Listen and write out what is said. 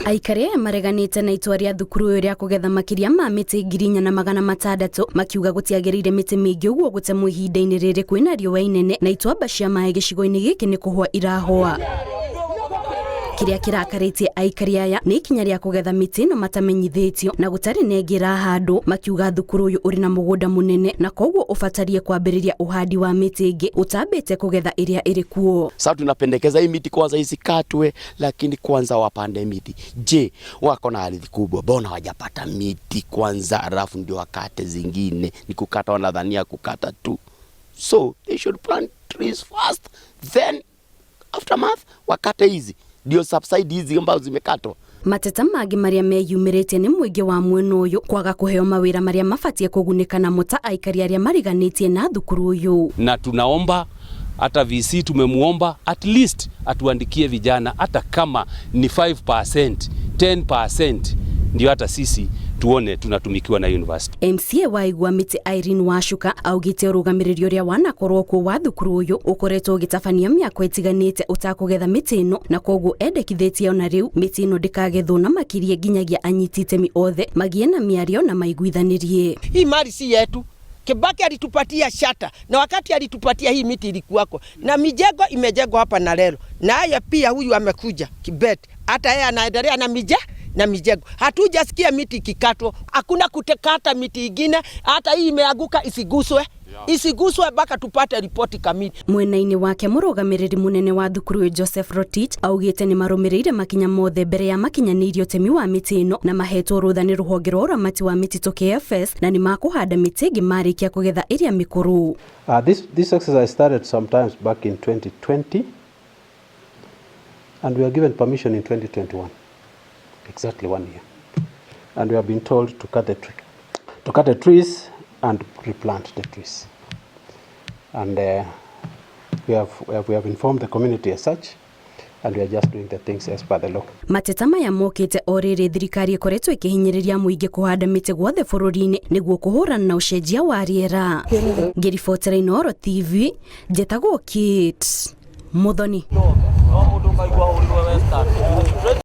Aikare mareganite na itua rĩa thukuru rĩa kugetha makiria ma mĩtĩ 4,600 makiuga gũtiagĩrĩire mĩtĩ mĩingĩ ũguo gũtemwo ihinda-inĩ rĩrĩ kwĩna riũa inene na itwamba cia maĩ gĩcigo-inĩ gĩkĩ nĩ kũhũa irahũa. Kiria kirakarĩtie aikari aya nĩ ikinya rĩa kugetha mĩtĩ ĩno matamenyithĩtio na gũtarĩ nengira handũ, makiuga thukuru ũyũ ũrĩ na mũgũnda mũnene na koguo ũbatarie kwambĩrĩria uhandi wa mĩtĩ ĩngĩ utambĩte kugetha ĩrĩa ĩrĩ kuo. Sasa tunapendekeza hii miti kwanza isikatwe, lakini kwanza wapande miti. Je, wako na ardhi kubwa, mbona hawajapata miti kwanza alafu ndio wakate zingine? Ni kukata, wanadhania kukata tu. So they should plant trees first, then aftermath wakate hizi ndio subside hizi ambazo zimekatwa. Mateta mangĩ marĩa meyumĩrĩte nĩ mũingĩ wa mwena ũyũ kwaga kũheo mawĩra marĩa mabatie kũgunĩka na mũta aikari arĩa mariganĩtie na thukuru ũyũ. Na tunaomba hata VC tumemuomba at least atuandikie vijana hata kama ni 5%, 10%, ndio hata sisi tuone tunatumikiwa na university. MCA wa Igwa Mĩtĩ Irene Wacuka augite ũrũgamĩrĩri ũrĩa wanakorwo kuo wa thukuru ũyũ ũkoretwo ũgĩtabania mĩako ĩtiganĩte ũtakũgetha mĩtĩ ĩno na koguo endekithĩtie ona rĩu mĩtĩ ĩno ndĩkagethwo na makirie nginyagia anyiti itemi othe magĩe na mĩario na maiguithanĩrie. Hii mali si yetu. Kibaki alitupatia shata na wakati alitupatia hii miti ilikuwako na mijengo imejengwa hapa na leo. Na haya pia huyu amekuja Kibet hata yeye anaendelea na mijengo. Hatujasikia miti kikatwa, hakuna kutekata miti ingine, hata hii imeanguka isiguswe mpaka tupate ripoti kamili. Mwena-inĩ wake mũrũgamĩrĩri mũnene wa thukuru Joseph Rotich augĩte nĩ marũmĩrĩire makinya mothe mbere ya makinyanĩirio ũtemi wa mĩtĩ ĩno na mahetwo rũtha nĩ rũhonge rwa ũramati wa mĩtitũ KFS na nĩ makũhanda mĩtĩ ĩngĩ marĩkia kũgetha ĩrĩa mĩkũrũ. This exercise started sometimes back in 2020 and we were given permission in 2021. Exactly 1 year, and we have been told to cut the trees and replant the trees, and we have informed the community as such, and we are just doing the things as per the law. Mateta maya mokĩte o rĩrĩ thirikari ĩkoretwo ĩkĩhinyĩrĩria mũingĩ kũhanda mĩtĩ guothe bũrũri-inĩ nĩguo kũhũrana na ũcenjia wa rĩera. Ngĩribotera Inooro TV, njĩtagwo Kate Muthoni.